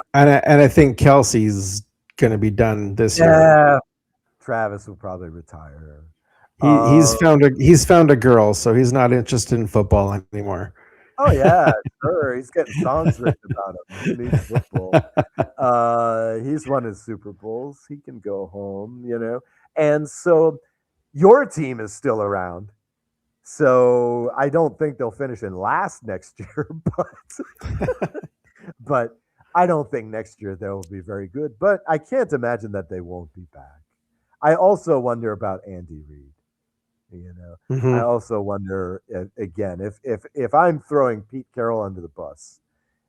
I think Kelsey's going to be done this year. Yeah, Travis will probably retire. He's found a girl, so he's not interested in football anymore. Oh yeah, sure. He's getting songs written about him. He needs football. He's won his Super Bowls. He can go home, you know. And so your team is still around. So I don't think they'll finish in last next year, but I don't think next year they'll be very good. But I can't imagine that they won't be back. I also wonder about Andy Reid. You know, I also wonder again if I'm throwing Pete Carroll under the bus,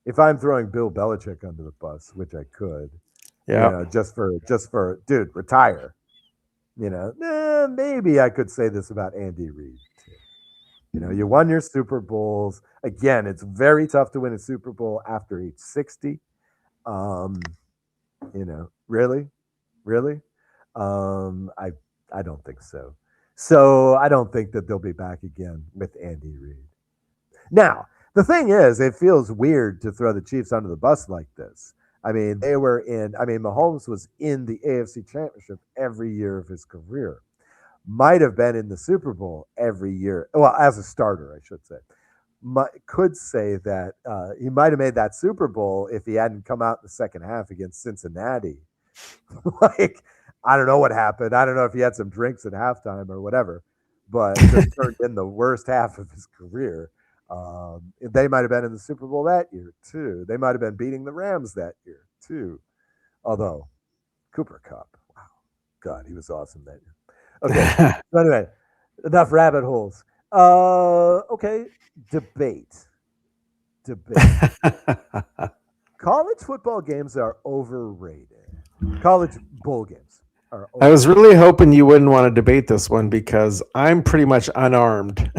if I'm throwing Bill Belichick under the bus, which I could, you know, just for dude, retire. You know, maybe I could say this about Andy Reid too. You know, you won your Super Bowls. Again, it's very tough to win a Super Bowl after age 60. You know, really? I don't think so. So I don't think that they'll be back again with Andy Reid. Now, the thing is, it feels weird to throw the Chiefs under the bus like this. I mean, Mahomes was in the AFC Championship every year of his career. Might have been in the Super Bowl every year. Well, as a starter, I should say. Could say that he might have made that Super Bowl if he hadn't come out in the second half against Cincinnati. Like, I don't know what happened. I don't know if he had some drinks at halftime or whatever, but just turned in the worst half of his career. They might have been in the Super Bowl that year, too. They might have been beating the Rams that year, too. Although, Cooper Kupp, wow. God, he was awesome that year. Okay, so anyway, enough rabbit holes. Okay, debate. College football games are overrated. College bowl games are overrated. I was really hoping you wouldn't want to debate this one because I'm pretty much unarmed.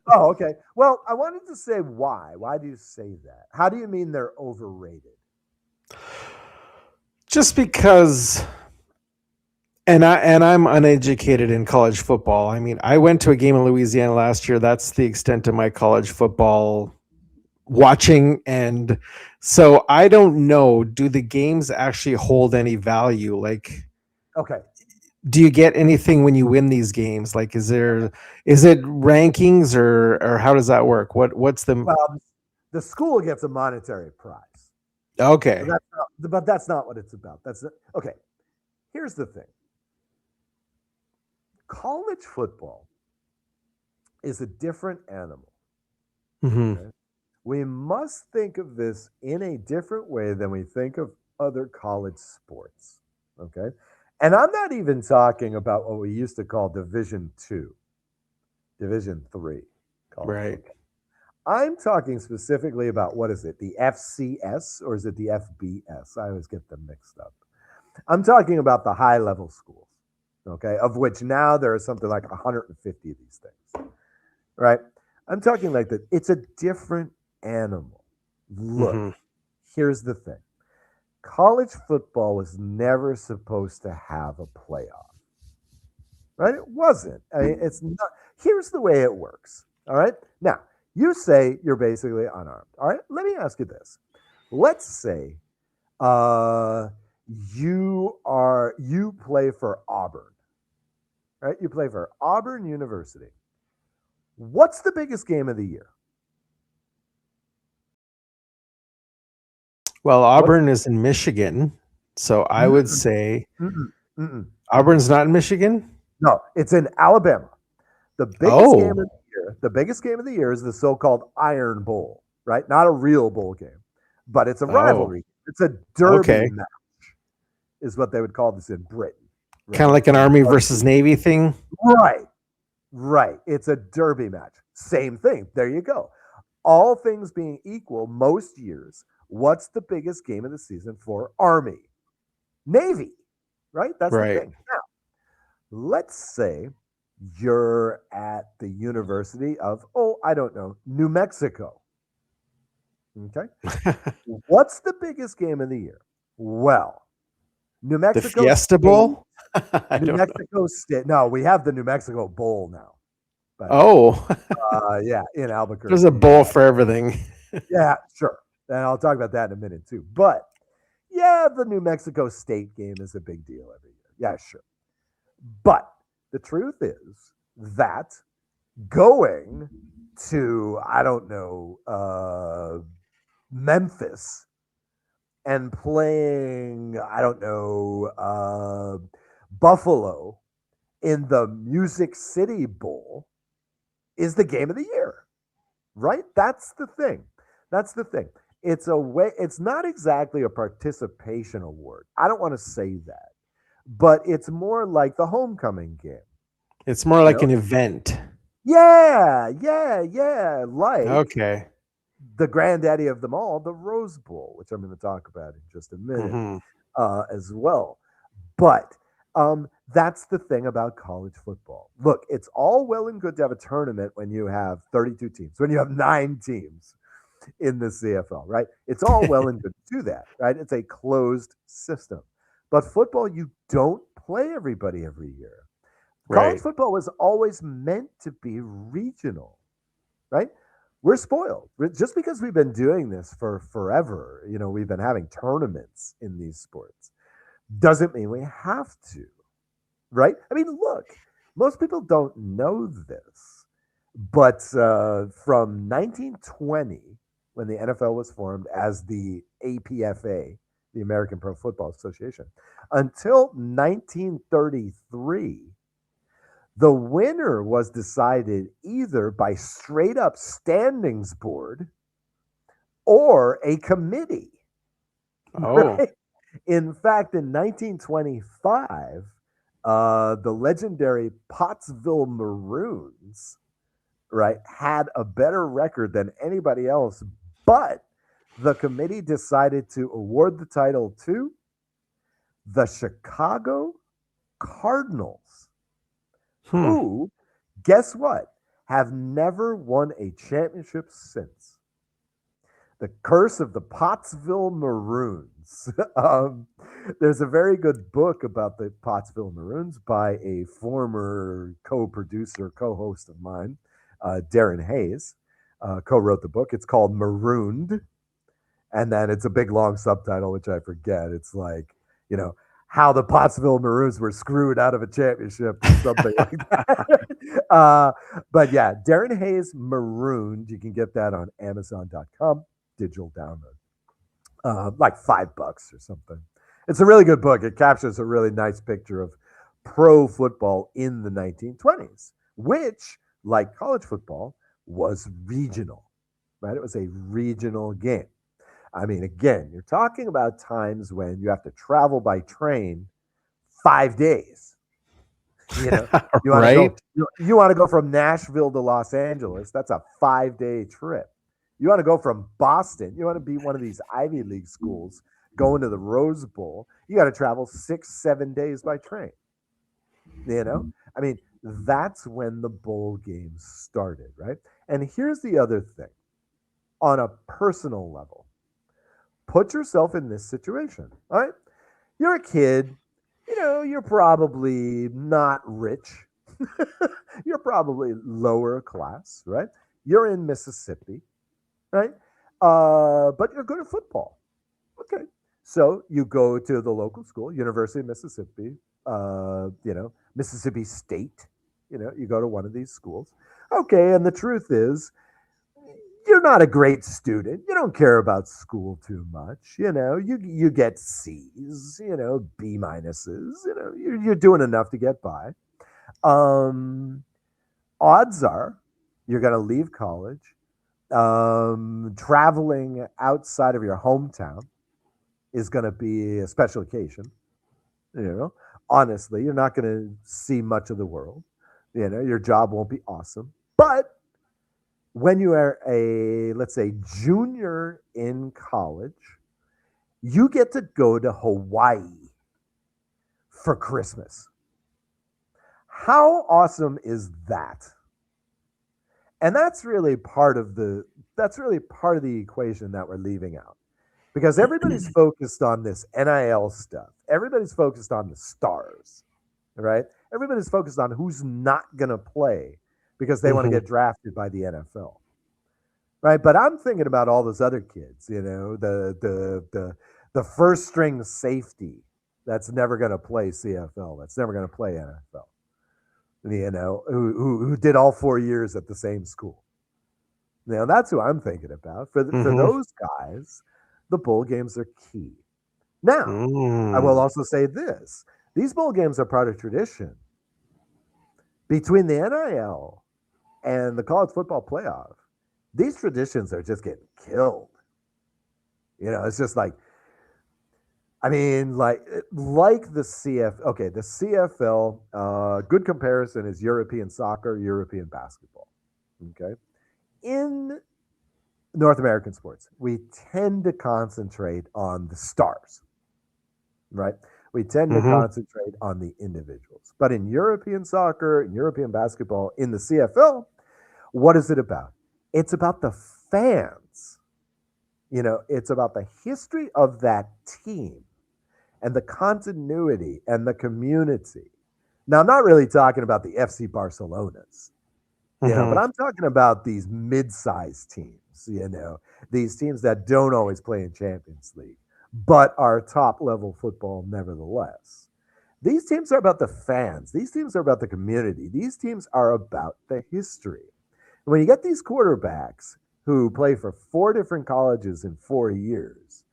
Oh, okay. Well, I wanted to say why. Why do you say that? How do you mean they're overrated? Just because And I'm uneducated in college football. I mean, I went to a game in Louisiana last year. That's the extent of my college football watching, and so I don't know. Do the games actually hold any value? Like, Okay. do you get anything when you win these games? Like, is it rankings or how does that work? What's the Well, the school gets a monetary prize. okay? But that's not what it's about. Okay. Here's the thing. College football is a different animal. Mm-hmm. Okay? We must think of this in a different way than we think of other college sports. Okay. And I'm not even talking about what we used to call Division II, Division III college Right. football. I'm talking specifically about what is it, the FCS or is it the FBS? I always get them mixed up. I'm talking about the high level schools, okay, of which now there are something like 150 of these things, right? I'm talking like that. It's a different animal. Look, here's the thing. College football was never supposed to have a playoff, right? It wasn't. I mean, it's not. Here's the way it works, all right? Now, you say you're basically unarmed, all right? Let me ask you this. Let's say you play for Auburn, right? You play for Auburn University. What's the biggest game of the year? Well, Auburn is in Michigan, so I would say Auburn's not in Michigan. No, it's in Alabama. The biggest game of the year is the so-called Iron Bowl, right? Not a real bowl game, but it's a rivalry. It's a derby match, is what they would call this in Britain. Right? Kind of like an Army versus Navy thing. Right. It's a derby match. Same thing. There you go. All things being equal, most years, what's the biggest game of the season for Army? Navy, right? That's the thing. Now, let's say you're at the University of, I don't know, New Mexico. Okay. What's the biggest game of the year? Well, New Mexico. The Fiesta Bowl? New Mexico State. No, we have the New Mexico Bowl now. But, yeah, in Albuquerque. There's a bowl for everything. Yeah, sure. And I'll talk about that in a minute too. But yeah, the New Mexico State game is a big deal every year. Yeah, sure. But the truth is that going to, I don't know, Memphis and playing, I don't know, Buffalo in the Music City Bowl is the game of the year, right? That's the thing. It's a way, it's not exactly a participation award. I don't want to say that, but it's more like the homecoming game. It's more like an event. Yeah. Like the granddaddy of them all, the Rose Bowl, which I'm going to talk about in just a minute as well. But that's the thing about college football. Look, it's all well and good to have a tournament when you have 32 teams, when you have 9 teams in the CFL, right? It's all well and good to do that, right? It's a closed system. But football, you don't play everybody every year. College football was always meant to be regional, right? We're spoiled. Just because we've been doing this for forever, we've been having tournaments in these sports, doesn't mean we have to, right? I mean, look, most people don't know this, but from 1920, when the NFL was formed as the APFA, the American Pro Football Association, until 1933, the winner was decided either by straight up standings board or a committee. Right? In fact, in 1925, the legendary Pottsville Maroons, right, had a better record than anybody else, but the committee decided to award the title to the Chicago Cardinals, who, guess what, have never won a championship since. The Curse of the Pottsville Maroons. There's a very good book about the Pottsville Maroons by a former co-producer, co-host of mine, Darren Hayes, co-wrote the book. It's called Marooned. And then it's a big long subtitle, which I forget. It's like, how the Pottsville Maroons were screwed out of a championship or something like that. But yeah, Darren Hayes, Marooned. You can get that on Amazon.com, digital download. Like $5 or something. It's a really good book. It captures a really nice picture of pro football in the 1920s, which, like college football, was regional, right? It was a regional game. I mean, again, you're talking about times when you have to travel by train 5 days. You want right? You want to go from Nashville to Los Angeles. That's a 5-day trip. You want to go from Boston. You want to be one of these Ivy League schools going to the Rose Bowl. You got to travel 6-7 days by train. I mean, that's when the bowl games started, right? And here's the other thing. On a personal level, put yourself in this situation, all right? You're a kid, you're probably not rich. You're probably lower class, right? You're in Mississippi, right? But you're good at football. Okay. So you go to the local school, University of Mississippi, Mississippi State, you go to one of these schools. Okay, and the truth is, you're not a great student. You don't care about school too much. You get C's, B minuses. You're doing enough to get by. Odds are you're going to leave college, traveling outside of your hometown is going to be a special occasion. Honestly, you're not going to see much of the world. Your job won't be awesome, but when you are let's say, junior in college, you get to go to Hawaii for Christmas. How awesome is that? And that's really part of the equation that we're leaving out. Because everybody's focused on this NIL stuff. Everybody's focused on the stars, right? Everybody's focused on who's not going to play because they want to get drafted by the NFL, right? But I'm thinking about all those other kids, the first string safety that's never going to play CFL, that's never going to play NFL, who did all 4 years at the same school. That's who I'm thinking about. For those guys, the bowl games are key. Now, I will also say this. These bowl games are part of tradition. Between the NIL and the college football playoff, these traditions are just getting killed. It's just like, I mean, like the the CFL, good comparison is European soccer, European basketball. Okay. In North American sports, we tend to concentrate on the stars, right? We tend to concentrate on the individuals. But in European soccer, in European basketball, in the CFL, what is it about? It's about the fans. It's about the history of that team and the continuity and the community. Now, I'm not really talking about the FC Barcelonas, but I'm talking about these mid-sized teams, these teams that don't always play in Champions League, but are top-level football nevertheless. These teams are about the fans. These teams are about the community. These teams are about the history. When you get these quarterbacks who play for 4 different colleges in 4 years,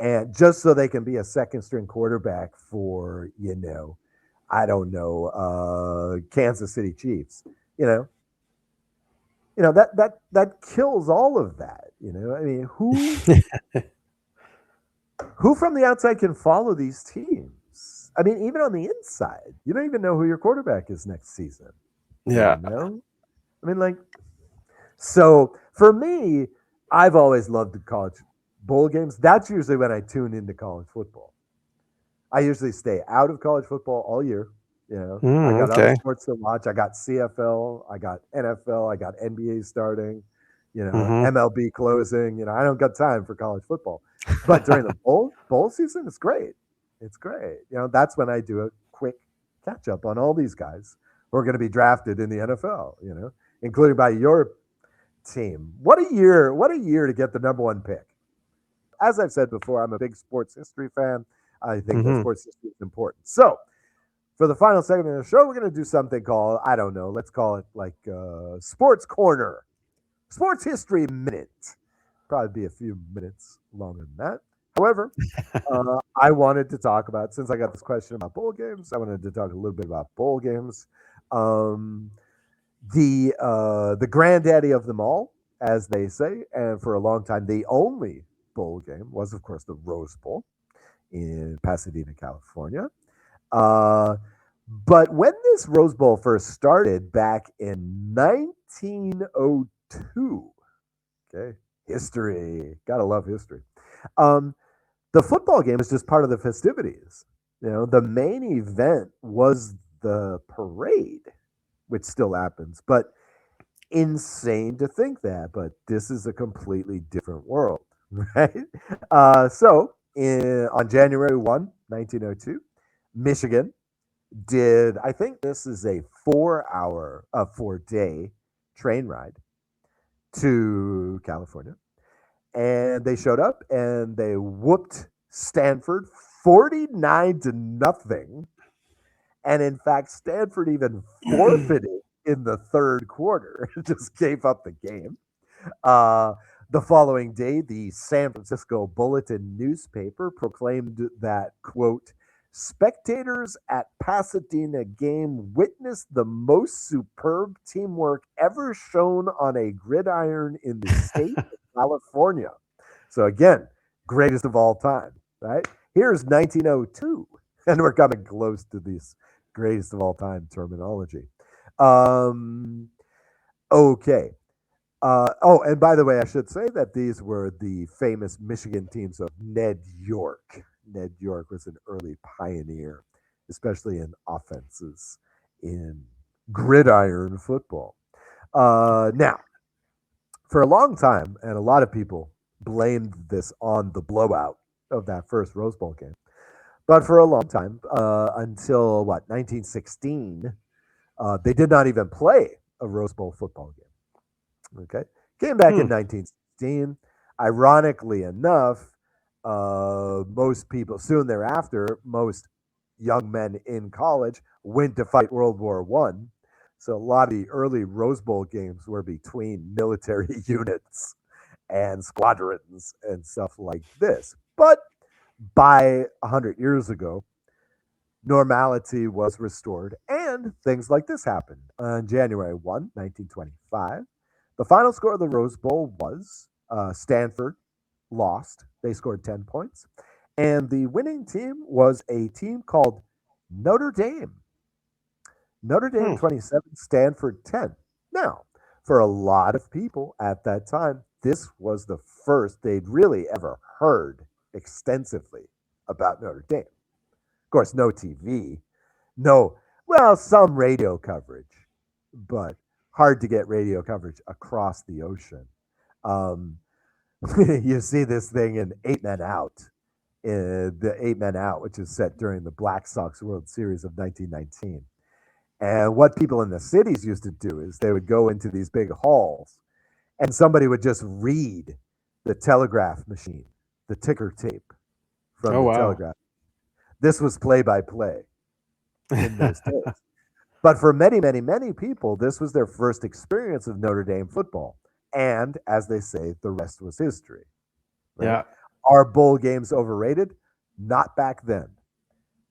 and just so they can be a second-string quarterback for, Kansas City Chiefs, that kills all of that. I mean, who from the outside can follow these teams? I mean, even on the inside, you don't even know who your quarterback is next season. Yeah. I mean, so for me, I've always loved the college bowl games. That's usually when I tune into college football. I usually stay out of college football all year. I got other sports to watch. I got CFL, I got NFL, I got NBA starting. MLB closing. I don't got time for college football. But during the bowl season, it's great. It's great. That's when I do a quick catch up on all these guys who are going to be drafted in the NFL, including by your team. What a year to get the number one pick. As I've said before, I'm a big sports history fan. I think that sports history is important. So for the final segment of the show, we're going to do something called, I don't know, let's call it like Sports Corner, Sports History Minute. Probably be a few minutes longer than that. However, I wanted to talk about, since I got this question about bowl games, I wanted to talk a little bit about bowl games. The granddaddy of them all, as they say, and for a long time, the only bowl game was, of course, the Rose Bowl in Pasadena, California. But when this Rose Bowl first started back in 1902, okay, history, gotta love history. The football game was just part of the festivities. The main event was the parade, which still happens, but insane to think that. But this is a completely different world, right? On January 1, 1902, Michigan did, I think this is a 4-day train ride to California. And they showed up and they whooped Stanford 49-0. And in fact, Stanford even forfeited in the third quarter, just gave up the game. The following day, the San Francisco Bulletin newspaper proclaimed that, quote, spectators at Pasadena game witnessed the most superb teamwork ever shown on a gridiron in the state of California. So again, greatest of all time, right? Here's 1902, and we're coming close to this greatest of all time terminology. Okay. And by the way, I should say that these were the famous Michigan teams of Ned York. Ned York was an early pioneer, especially in offenses in gridiron football. Now, for a long time, and a lot of people blamed this on the blowout of that first Rose Bowl game, but for a long time, until 1916, they did not even play a Rose Bowl football game. Okay, came back in 1916. Ironically enough, most people soon thereafter, most young men in college went to fight World War I. So a lot of the early Rose Bowl games were between military units and squadrons and stuff like this. But by 100 years ago, normality was restored and things like this happened. On January 1, 1925, the final score of the Rose Bowl was Stanford lost. They scored 10 points. And the winning team was a team called Notre Dame. Notre Dame 27, Stanford 10. Now, for a lot of people at that time, this was the first they'd really ever heard extensively about Notre Dame. Of course, no TV, some radio coverage, but hard to get radio coverage across the ocean. You see this thing in Eight Men Out, the 8 Men Out, which is set during the Black Sox World Series of 1919. And what people in the cities used to do is they would go into these big halls and somebody would just read the telegraph machine, the ticker tape from telegraph. This was play-by-play in those days. But for many, many, many people, this was their first experience of Notre Dame football. And as they say, the rest was history. Right? Yeah. Are bowl games overrated? Not back then.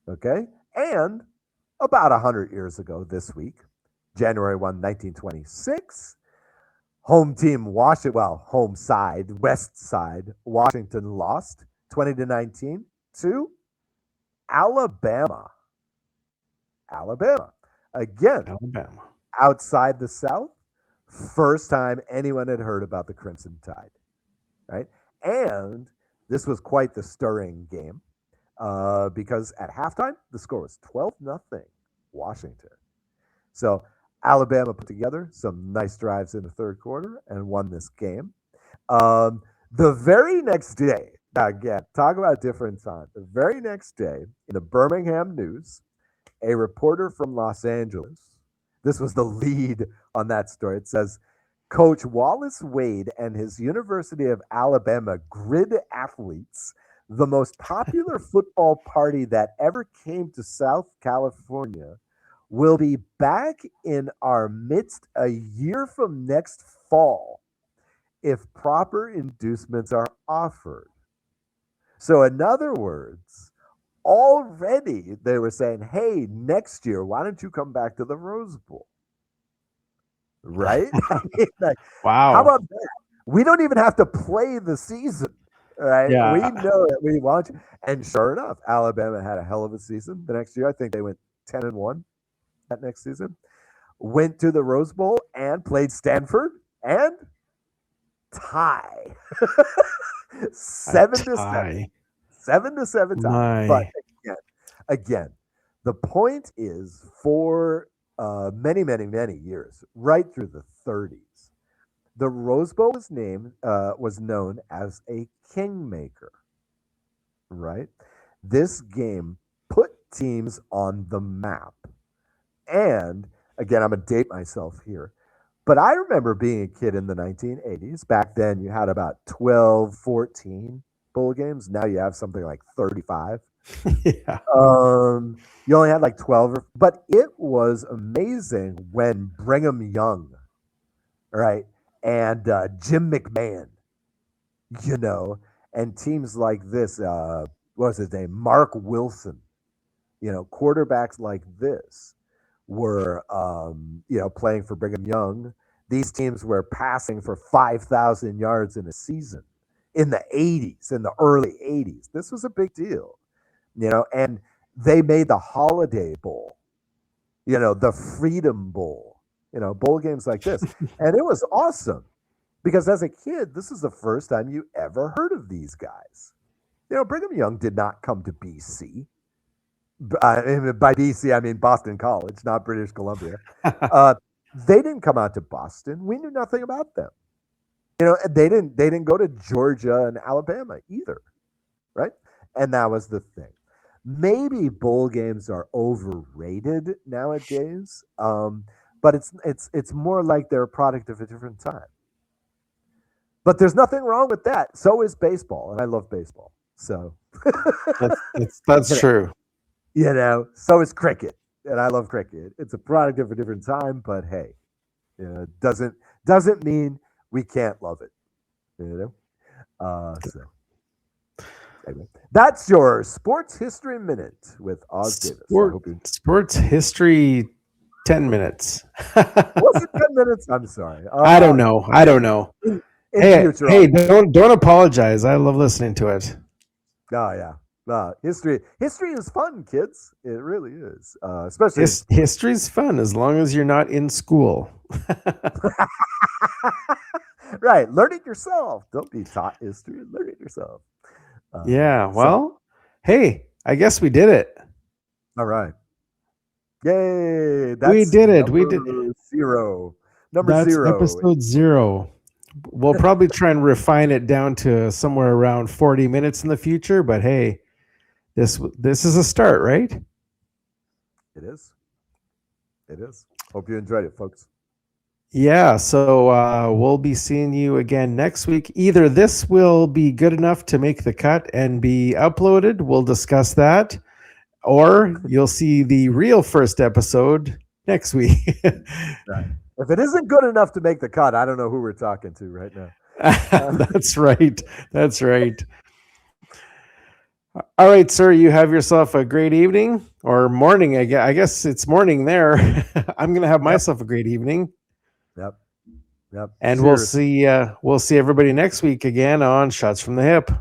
Okay? And about 100 years ago this week, January 1, 1926, home side, west side, Washington lost 20-19 to Alabama. Again, Alabama. Outside the South, first time anyone had heard about the Crimson Tide, right? And this was quite the stirring game because at halftime, the score was 12-0 Washington. So Alabama put together some nice drives in the third quarter and won this game. The very next day, again, talk about different time. The very next day, in the Birmingham News, a reporter from Los Angeles, this was the lead on that story. It says, Coach Wallace Wade and his University of Alabama grid athletes, the most popular football party that ever came to South California, will be back in our midst a year from next fall if proper inducements are offered. So in other words, already they were saying, hey, next year, why don't you come back to the Rose Bowl? Right? I mean, like, wow. How about that? We don't even have to play the season, right? Yeah. We know that we want you. And sure enough, Alabama had a hell of a season the next year. I think they went 10-1 that next season. Went to the Rose Bowl and played Stanford and tie. 7-7. 7-7 tie. But again, the point is for many, many, many years, right through the 30s, the Rose Bowl was known as a kingmaker, right? This game put teams on the map. And again, I'm going to date myself here, but I remember being a kid in the 1980s. Back then, you had about 12, 14 bowl games. Now you have something like 35. Yeah. You only had like 12, but it was amazing when Brigham Young, right, and Jim McMahon, and teams like this, what was his name, Mark Wilson, quarterbacks like this were, playing for Brigham Young. These teams were passing for 5,000 yards in a season in the 80s, in the early 80s. This was a big deal. And they made the Holiday Bowl, the Freedom Bowl, bowl games like this. And it was awesome because as a kid, this is the first time you ever heard of these guys. Brigham Young did not come to BC. By BC, I mean Boston College, not British Columbia. They didn't come out to Boston. We knew nothing about them. They didn't go to Georgia and Alabama either, right? And that was the thing. Maybe bowl games are overrated nowadays, but it's more like they're a product of a different time. But there's nothing wrong with that. So is baseball, and I love baseball. So that's true. So is cricket, and I love cricket. It's a product of a different time, but hey, doesn't mean we can't love it. So. Anyway, that's your Sports History Minute with Oz Davis. Sports History 10 minutes. Was it 10 minutes? I'm sorry. I don't know. Hey, don't apologize. I love listening to it. Oh, yeah. History is fun, kids. It really is. Especially history's fun as long as you're not in school. Right. Learn it yourself. Don't be taught history. Learn it yourself. Hey, I guess we did it. All right. Yay. We did it. We did zero. That's 0. Episode 0. We'll probably try and refine it down to somewhere around 40 minutes in the future, but hey, this is a start, right? It is. Hope you enjoyed it, folks. Yeah, so we'll be seeing you again next week. Either this will be good enough to make the cut and be uploaded, we'll discuss that, or you'll see the real first episode next week. Right. If it isn't good enough to make the cut, I don't know who we're talking to right now. That's right. All right, sir, you have yourself a great evening or morning. I guess it's morning there. I'm going to have myself a great evening. Yep. And Cheers. we'll see everybody next week again on Shots from the Hip.